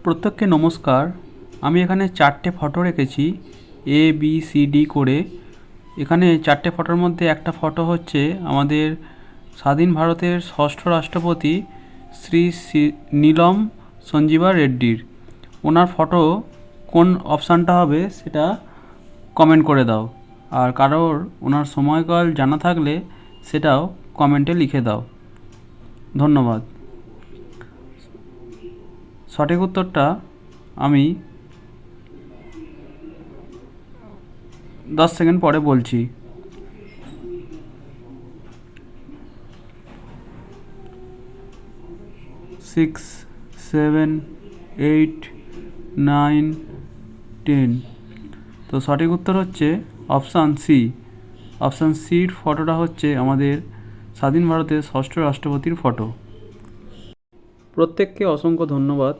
প্রত্যেককে নমস্কার। আমি এখানে 4টে ফটো রেখেছি এ বি সি ডি করে। এখানে 4টে ফটোর মধ্যে একটা ফটো হচ্ছে আমাদের স্বাধীন ভারতের ষষ্ঠ রাষ্ট্রপতি শ্রী নীলম সঞ্জীবা রেড্ডির। ওনার ফটো কোন অপশানটা হবে সেটা কমেন্ট করে দাও, আর কারোর ওনার সময়কাল জানা থাকলে সেটাও কমেন্টে লিখে দাও। ধন্যবাদ। সঠিক উত্তরটা আমি 10 সেকেন্ড পরে বলছি। 6, 7, 8, 9, 10। তো সঠিক উত্তর হচ্ছে অপশান সি। অপশান সির ফটোটা হচ্ছে আমাদের স্বাধীন ভারতের ষষ্ঠ রাষ্ট্রপতির ফটো। প্রত্যেককে অসংখ্য ধন্যবাদ।